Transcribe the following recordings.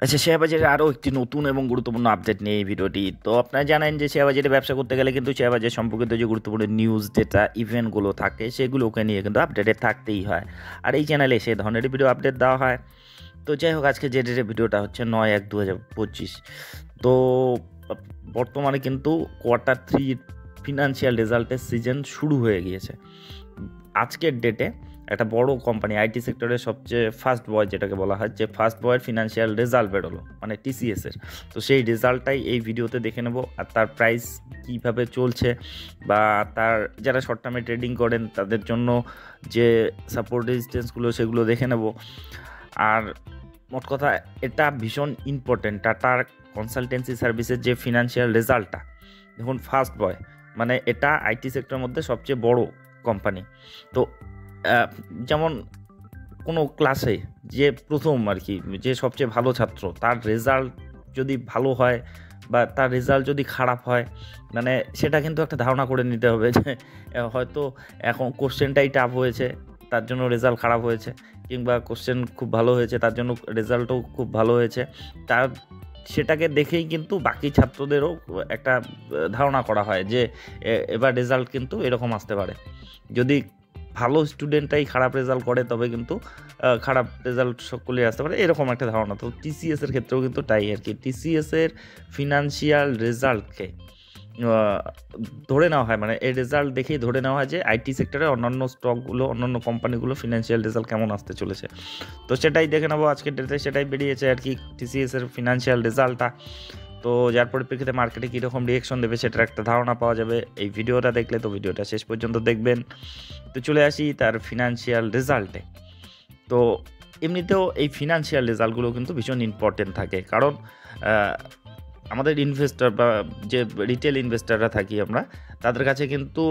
আচ্ছা, শেয়ার বাজারে আরও একটি নতুন এবং গুরুত্বপূর্ণ আপডেট নিয়ে এই ভিডিওটি। তো আপনারা জানেন যে শেয়ার বাজারে ব্যবসা করতে গেলে কিন্তু শেয়ার বাজার সম্পর্কিত যে গুরুত্বপূর্ণ নিউজ, ডেটা, ইভেন্টগুলো থাকে সেগুলোকে নিয়ে কিন্তু আপডেটে থাকতেই হয়। আর এই চ্যানেলে সেই ধরনের ভিডিও আপডেট দেওয়া হয়। তো যাই হোক, আজকে যে ডেটের ভিডিওটা হচ্ছে 9/1/2025। তো বর্তমানে কিন্তু কোয়ার্টার 3 ফিনান্সিয়াল রেজাল্টের সিজন শুরু হয়ে গিয়েছে। আজকের ডেটে একটা বড় কোম্পানি আইটি সেক্টরের সবচেয়ে ফার্স্ট বয় যেটাকে বলা হয়, যে ফার্স্ট বয়ের ফিনান্সিয়াল রেজাল্ট বেরোলো, মানে টিসিএসের। তো সেই রেজাল্টটাই এই ভিডিওতে দেখে নেব, আর তার প্রাইস কীভাবে চলছে, বা তার যারা শর্ট টার্মে ট্রেডিং করেন তাদের জন্য যে সাপোর্ট রেজিস্ট্যান্সগুলো সেগুলো দেখে নেব। আর মোট কথা, এটা ভীষণ ইম্পর্টেন্ট। টাটার কনসালটেন্সি সার্ভিসের যে ফিনান্সিয়াল রেজাল্টটা, দেখুন ফার্স্ট বয় মানে এটা আইটি সেক্টরের মধ্যে সবচেয়ে বড় কোম্পানি। তো যেমন কোনো ক্লাসে যে প্রথম আর কি, যে সবচেয়ে ভালো ছাত্র, তার রেজাল্ট যদি ভালো হয় বা তার রেজাল্ট যদি খারাপ হয়, মানে সেটা কিন্তু একটা ধারণা করে নিতে হবে যে হয়তো এখন কোশ্চেনটাই টাফ হয়েছে তার জন্য রেজাল্ট খারাপ হয়েছে, কিংবা কোশ্চেন খুব ভালো হয়েছে তার জন্য রেজাল্টও খুব ভালো হয়েছে। তার সেটাকে দেখেই কিন্তু বাকি ছাত্রদেরও একটা ধারণা করা হয় যে এবার রেজাল্ট কিন্তু এরকম আসতে পারে। যদি ভালো স্টুডেন্টটাই খারাপ রেজাল্ট করে তবে কিন্তু খারাপ রেজাল্ট সকলেই আসতে পারে, এরকম একটা ধারণা। তো টিসিএসের ক্ষেত্রেও কিন্তু তাই আর কি। টিসিএসের ফিনান্সিয়াল রেজাল্টকে ধরে নেওয়া হয়, মানে এই রেজাল্ট দেখেই ধরে নেওয়া হয় যে আইটি সেক্টরে অন্যান্য স্টকগুলো, অন্যান্য কোম্পানিগুলো ফিনান্সিয়াল রেজাল্ট কেমন আসতে চলেছে। তো সেটাই দেখে নেবো আজকের ডেটে, সেটাই বেরিয়েছে আর কি টিসিএসের ফিনান্সিয়াল রেজাল্টটা। তো যার পরিপ্রেক্ষিতে মার্কেটে কীরকম রিয়েকশন দেবে সেটার একটা ধারণা পাওয়া যাবে এই ভিডিওটা দেখলে। তো ভিডিওটা শেষ পর্যন্ত দেখবেন। তো চলে আসি তার ফিনান্সিয়াল রেজাল্টে। তো এমনিতেও এই ফিনান্সিয়াল রেজাল্টগুলো কিন্তু ভীষণ ইম্পর্টেন্ট থাকে, কারণ আমাদের ইনভেস্টর বা যে রিটেল ইনভেস্টররা থাকি আমরা, তাদের কাছে কিন্তু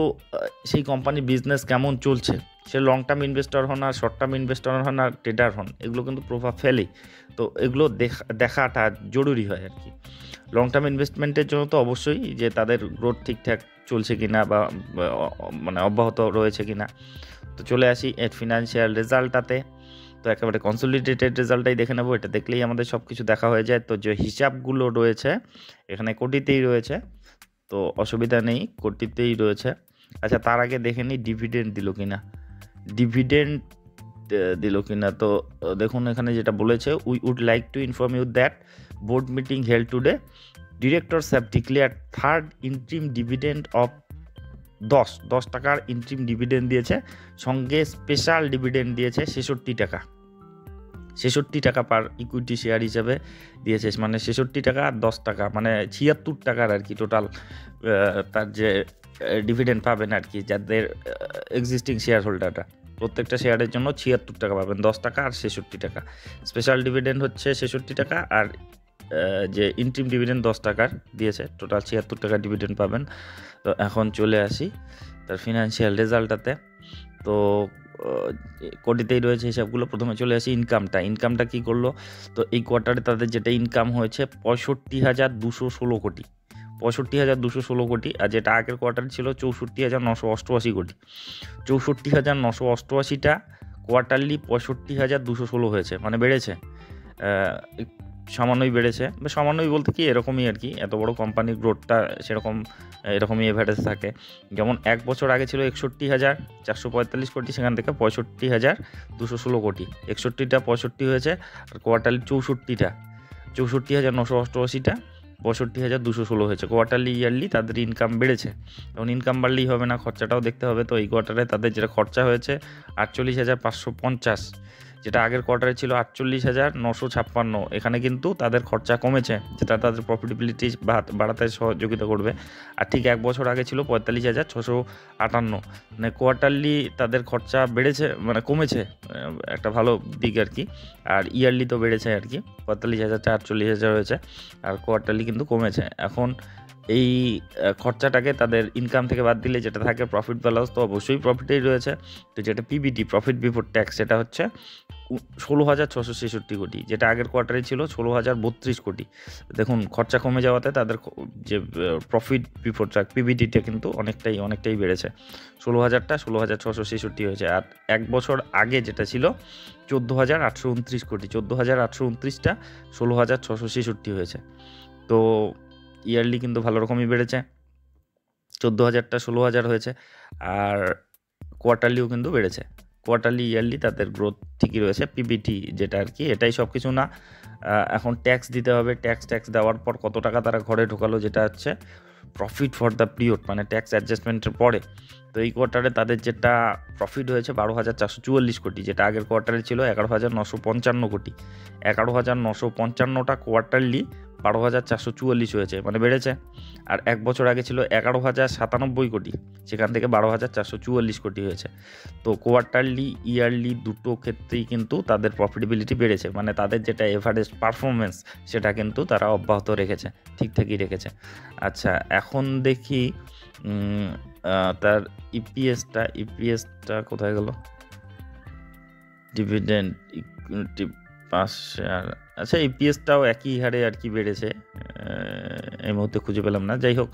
সেই কোম্পানির বিজনেস কেমন চলছে, সে লং টার্ম ইনভেস্টর হন আর শর্ট টার্ম ইনভেস্টর হন আর ট্রেডার হন, এগুলো কিন্তু প্রভাব ফেলেই। তো এগুলো দেখাটা জরুরি হয় আর কি। লং টার্ম ইনভেস্টমেন্টের জন্য তো অবশ্যই যে তাদের গ্রোথ ঠিকঠাক চলছে কিনা বা মানে অব্যাহত রয়েছে কিনা। তো চলে আসি এর ফিনান্সিয়াল রেজাল্টটাতে। তো একেবারে কনসলিডেটেড রেজাল্টটাই দেখে নেব, এটা দেখলেই আমাদের সব কিছু দেখা হয়ে যায়। তো যে হিসাবগুলো রয়েছে এখানে কোটিতেই রয়েছে, তো অসুবিধা নেই, কোটিতেই রয়েছে। আচ্ছা, তার আগে দেখে নিই ডিভিডেন্ড দিল কিনা। ডিভিডেন্ড দিল কিনা, তো দেখুন এখানে যেটা বলেছে, we would like to inform you that board meeting held today, directors have declare third interim dividend of 10 টাকার ইন্ট্রিম ডিভিডেন্ড দিয়েছে, সঙ্গে স্পেশাল ডিভিডেন্ড দিয়েছে 66 টাকা পার ইকুইটি শেয়ার হিসেবে দিয়েছে। মানে 66 টাকা আর 10 টাকা, মানে 76 টাকার আর কি টোটাল তার যে ডিভিডেন্ড পাবেন আর কি, যাদের এক্সিস্টিং শেয়ার হোল্ডাররা প্রত্যেকটা শেয়ারের জন্য 76 টাকা পাবেন, 10 টাকা আর 66 টাকা। স্পেশাল ডিভিডেন্ড হচ্ছে 66 টাকা, আর যে ইন্ট্রিম ডিভিডেন্ড 10 টাকার দিয়েছে, টোটাল 76 টাকা ডিভিডেন্ড পাবেন। তো এখন চলে আসি তার ফিনান্সিয়াল রেজাল্টটাতে। তো কোটিতেই রয়েছে হিসাবগুলো। প্রথমে চলে আসি ইনকামটা কী করলো। তো এই কোয়ার্টারে তাদের যেটা ইনকাম হয়েছে 65,216 কোটি, 65,216 কোটি। আর যেটা আগের কোয়ার্টার ছিল 64,988 কোটি। 64,988টা কোয়ার্টারলি 65,216 হয়েছে, মানে বেড়েছে, সামান্যই বেড়েছে। বা সামান্যই বলতে কি, এরকমই আর কি, এত বড় কোম্পানির গ্রোথটা সেরকম এরকমই এভারেজ থাকে। যেমন এক বছর আগে ছিল 61,445 কোটি, সেখান থেকে 65,216 কোটি, 61টা 65 হয়েছে। আর কোয়ার্টারলি 64,988টা 65,216 হয়েছে। কোয়ার্টারলি ইয়ারলি তাদের ইনকাম বেড়েছে। এবং ইনকাম বাড়লেই হবে না, খরচাটাও দেখতে হবে। তো এই কোয়ার্টারে তাদের যেটা খরচা হয়েছে 48,550, যেটা আগের কোয়ার্টারে ছিল 48,956। এখানে কিন্তু তাদের খরচা কমেছে, যেটা তাদের প্রফিটেবিলিটি বাড়াতে সহযোগিতা করবে। আর ঠিক এক বছর আগে ছিল 45,658, মানে কোয়ার্টারলি তাদের খরচা বেড়েছে, মানে কমেছে, একটা ভালো দিক আর কি। আর ইয়ারলি তো বেড়েছে আর কি, 45,000 48,000 হয়েছে, আর কোয়ার্টারলি কিন্তু কমেছে। এখন এই খরচাটাকে তাদের ইনকাম থেকে বাদ দিলে যেটা থাকে প্রফিট বা লস, তো অবশ্যই প্রফিটেই রয়েছে। তো যেটা পিবিটি, প্রফিট বিফোর ট্যাক্স, সেটা হচ্ছে 16,666 কোটি, যেটা আগের কোয়ার্টারে ছিল 16,032 কোটি। দেখুন খরচা কমে যাওয়াতে তাদের যে প্রফিট বিফোর ট্যাক্স পিবিটিটা কিন্তু অনেকটাই বেড়েছে। 16,666 হয়েছে। আর এক বছর আগে যেটা ছিল 14,829 কোটি, 14,829টা 16,666 হয়েছে। তো ইয়ারলি কিন্তু ভালো রকমই বেড়েছে, 14,000টা 16,000 হয়েছে। আর কোয়ার্টারলিও কিন্তু বেড়েছে, কোয়ার্টারলি ইয়ারলি তাদের গ্রোথ ঠিকই রয়েছে। পিবিটি যেটা আর কি, এটাই সব কিছু না। এখন ট্যাক্স দিতে হবে, ট্যাক্স দেওয়ার পর কত টাকা তারা ঘরে ঢোকালো, যেটা হচ্ছে প্রফিট ফর দ্য পিরিয়ড, মানে ট্যাক্স অ্যাডজাস্টমেন্টের পরে। তো এই কোয়ার্টারে তাদের যেটা প্রফিট হয়েছে 12,444 কোটি, যেটা আগের কোয়ার্টারে ছিল 11,955 কোটি। 11,955টা কোয়ার্টারলি 12,444 হয়েছে, মানে বেড়েছে। আর এক বছর আগে ছিল 11,097 কোটি, সেখান থেকে 12,444 কোটি হয়েছে। তো কোয়ার্টারলি ইয়ারলি দুটো ক্ষেত্রেই কিন্তু তাদের প্রফিটেবিলিটি বেড়েছে, মানে তাদের যেটা এভারেজ পারফরমেন্স সেটা কিন্তু তারা অব্যাহত রেখেছে, ঠিকঠাকই রেখেছে। আচ্ছা, এখন দেখি তার ইপিএসটা কোথায় গেল, ডিভিডেন্ড ইকুইটি পাস শেয়ার। আচ্ছা, ইপিএসটাও একই হারে আর কি বেড়েছে, এই মুহূর্তে খুঁজে পেলাম না। যাই হোক,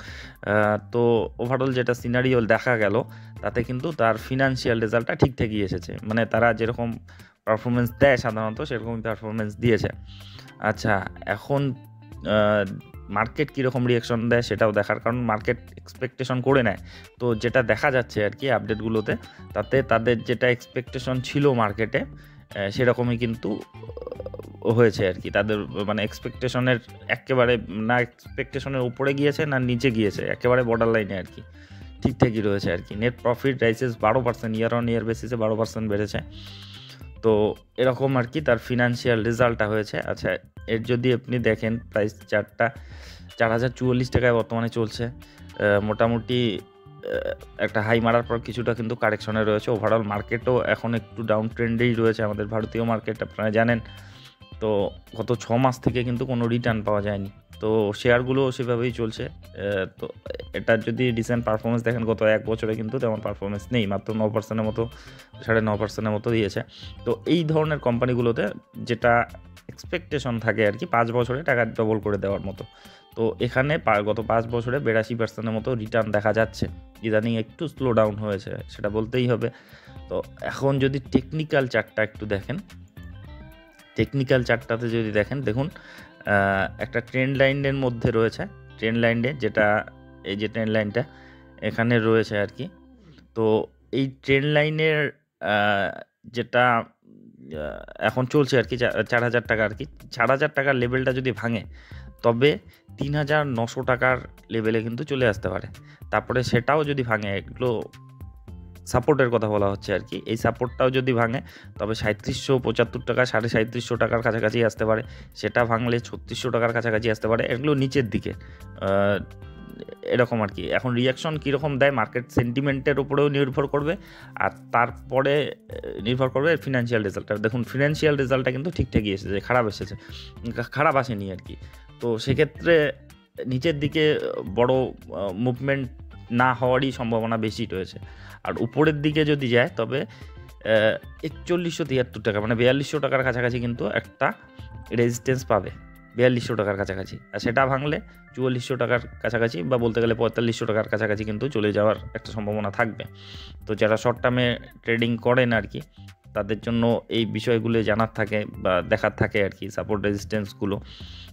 তো ওভারঅল যেটা সিনারিও দেখা গেল তাতে কিন্তু তার ফিনান্সিয়াল রেজাল্টটা ঠিকঠাকই এসেছে, মানে তারা যেরকম পারফরমেন্স দেয় সাধারণত সেরকমই পারফরমেন্স দিয়েছে। আচ্ছা, এখন মার্কেট কীরকম রিয়াকশন দেয় সেটাও দেখার, কারণ মার্কেট এক্সপেকটেশন করে নেয়। তো যেটা দেখা যাচ্ছে আর কি আপডেটগুলোতে, তাতে তাদের যেটা এক্সপেকটেশন ছিল মার্কেটে সেরকমই কিন্তু হয়েছে আর কি। তাদের মানে এক্সপেকটেশনের একেবারে না এক্সপেকটেশনের উপরে গিয়েছে না নিচে গিয়েছে, একেবারে বর্ডার লাইনে আর কি, ঠিকঠাকই রয়েছে আর কি। Net profit rises 12%, year on year বেসিসে 12% বেড়েছে। তো এরকম আর কি তার ফিনান্সিয়াল রেজাল্টটা হয়েছে। আচ্ছা, এর যদি আপনি দেখেন প্রাইস চার্টটা 4,044 টাকায় বর্তমানে চলছে। মোটামুটি একটা হাই মারার পর কিছুটা কিন্তু কারেকশনে রয়েছে। ওভারঅল মার্কেটও এখন একটু ডাউন ট্রেন্ডেই রয়েছে, আমাদের ভারতীয় মার্কেট আপনারা জানেন। তো গত 6 মাস থেকে কিন্তু কোনো রিটার্ন পাওয়া যায়নি, তো শেয়ারগুলো সেভাবেই চলছে। তো এটার যদি রিসেন্ট পারফরমেন্স দেখেন, গত এক বছরে কিন্তু তেমন পারফরমেন্স নেই, মাত্র 9%-এর মতো, 9.5%-এর মতো দিয়েছে। তো এই ধরনের কোম্পানিগুলোতে যেটা এক্সপেকটেশন থাকে আর কি 5 বছরে টাকা ডবল করে দেওয়ার মতো, তো এখানে গত 5 বছরে 82%-এর মতো রিটার্ন দেখা যাচ্ছে। ইদানিং একটু স্লো ডাউন হয়েছে, সেটা বলতেই হবে। তো এখন যদি টেকনিক্যাল চার্টটা একটু দেখেন, টেকনিক্যাল চার্টটাতে যদি দেখুন একটা ট্রেন্ড লাইনের মধ্যে রয়েছে, ট্রেন্ড লাইনে যেটা এই যে ট্রেন্ড লাইনটা এখানে রয়েছে আর কি। তো এই ট্রেন্ড লাইনের যেটা এখন চলছে আর কি 4,000 টাকা আর কি, 4,000 টাকার লেভেলটা যদি ভাঙে তবে 3,900 টাকার লেভেলে কিন্তু চলে আসতে পারে। তারপরে সেটাও যদি ভাঙে, এগুলো সাপোর্টের কথা বলা হচ্ছে আর কি, এই সাপোর্টটাও যদি ভাঙে তবে 3,775 টাকা, 3,750 টাকার কাছাকাছি আসতে পারে। সেটা ভাঙলে 3,600 টাকার কাছাকাছি আসতে পারে। এগুলো নিচের দিকে এরকম আর কি। এখন রিয়াকশন কীরকম দেয় মার্কেট সেন্টিমেন্টের উপরেও নির্ভর করবে, আর তারপরে নির্ভর করবে ফিনান্সিয়াল রেজাল্টটা। দেখুন ফিনান্সিয়াল রেজাল্টটা কিন্তু ঠিকঠাকই এসেছে, খারাপ আসেনি আর কি। তো সেক্ষেত্রে নিচের দিকে বড় মুভমেন্ট না হওয়ারই সম্ভাবনা বেশি রয়েছে। আর উপরের দিকে যদি যায় তবে 4173 টাকা, মানে 4200 টাকার কাছাকাছি কিন্তু একটা রেজিস্ট্যান্স পাবে, 4200 টাকার কাছাকাছি। আর সেটা ভাঙলে 4400 টাকার কাছাকাছি, বা বলতে গেলে 4500 টাকার কাছাকাছি কিন্তু চলে যাওয়ার একটা সম্ভাবনা থাকবে। তো যারা শর্ট টার্মে ট্রেডিং করেন আর কি, তাদের জন্য এই বিষয়গুলো জানার থাকে বা দেখার থাকে আর কি, সাপোর্ট রেজিস্ট্যান্সগুলো।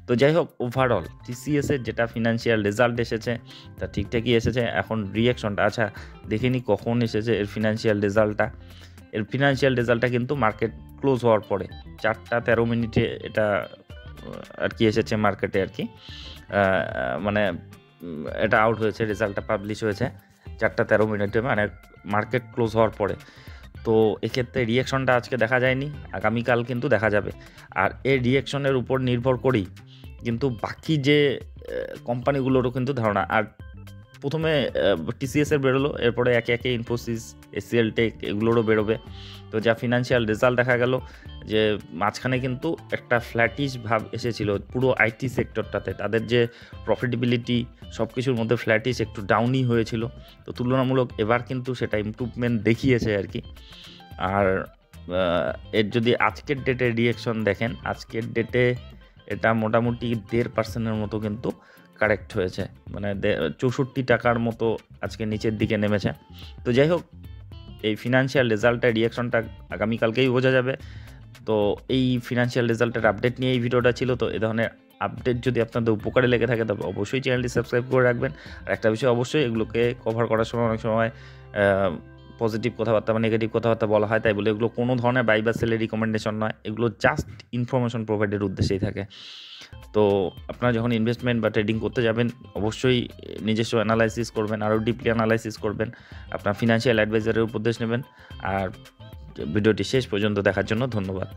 তো যাই হোক, ওভারঅল টিসিএসের যেটা ফিনান্সিয়াল রেজাল্ট এসেছে তা ঠিকঠাকই এসেছে। এখন রিয়াকশনটা আচ্ছা দেখে নি কখন এসেছে এর ফিনান্সিয়াল রেজাল্টটা। এর ফিনান্সিয়াল রেজাল্টটা কিন্তু মার্কেট ক্লোজ হওয়ার পরে 4:13 এটা আর কি এসেছে মার্কেটে আর কি, মানে এটা আউট হয়েছে, রেজাল্টটা পাবলিশ হয়েছে 4:13, মানে মার্কেট ক্লোজ হওয়ার পরে। তো এক্ষেত্রে রিয়াকশনটা আজকে দেখা যায়নি, আগামীকাল কিন্তু দেখা যাবে। আর এই রিয়াকশনের উপর নির্ভর করেই কিন্তু বাকি যে কোম্পানিগুলোরও কিন্তু ধারণা। আর প্রথমে টিসিএসের বেরোলো, এরপরে একে একে ইনফোসিস, এসিএল টেক এগুলোরও বেরোবে। তো যা ফিনান্সিয়াল রেজাল্ট দেখা গেল যে মাঝখানে কিন্তু একটা ফ্ল্যাটিশ ভাব এসেছিল পুরো আইটি সেক্টরটাতে। তাদের যে প্রফিটেবিলিটি সব কিছুর মধ্যে ফ্ল্যাটিশ একটু ডাউনই হয়েছিল। তো তুলনামূলক এবার কিন্তু সেটা ইমপ্রুভমেন্ট দেখিয়েছে আর কি। আর এর যদি আজকের ডেটে রিঅ্যাকশন দেখেন, আজকের ডেটে এটা মোটামুটি 1.5% মতো কিন্তু কারেক্ট হয়েছে, মানে 64 টাকার মতো আজকে নিচের দিকে নেমেছে। তো যাই হোক, এই ফিনান্সিয়াল রেজাল্টের রিঅ্যাকশনটা আগামীকালকেই বোঝা যাবে। তো এই ফিনান্সিয়াল রেজাল্টের আপডেট নিয়ে এই ভিডিওটা ছিল। তো এ ধরনের আপডেট যদি আপনাদের উপকারে লেগে থাকে তবে অবশ্যই চ্যানেলটি সাবস্ক্রাইব করে রাখবেন। আর একটা বিষয় অবশ্যই, এগুলোকে কভার করার সময় অনেক সময় পজিটিভ কথাবার্তা বা নেগেটিভ কথাবার্তা বলা হয়, তাই বলে এগুলো কোনো ধরনের বাই বা সেলের রিকমেন্ডেশন নয়, এগুলো জাস্ট ইনফরমেশন প্রোভাইডের উদ্দেশ্যেই থাকে। তো আপনারা যখন ইনভেস্টমেন্ট বা ট্রেডিং করতে যাবেন অবশ্যই নিজস্ব অ্যানালাইসিস করবেন, আরও ডিপলি অ্যানালাইসিস করবেন, আপনার ফিনান্সিয়াল অ্যাডভাইজারের উপদেশ নেবেন। আর ভিডিওটি শেষ পর্যন্ত দেখার জন্য ধন্যবাদ।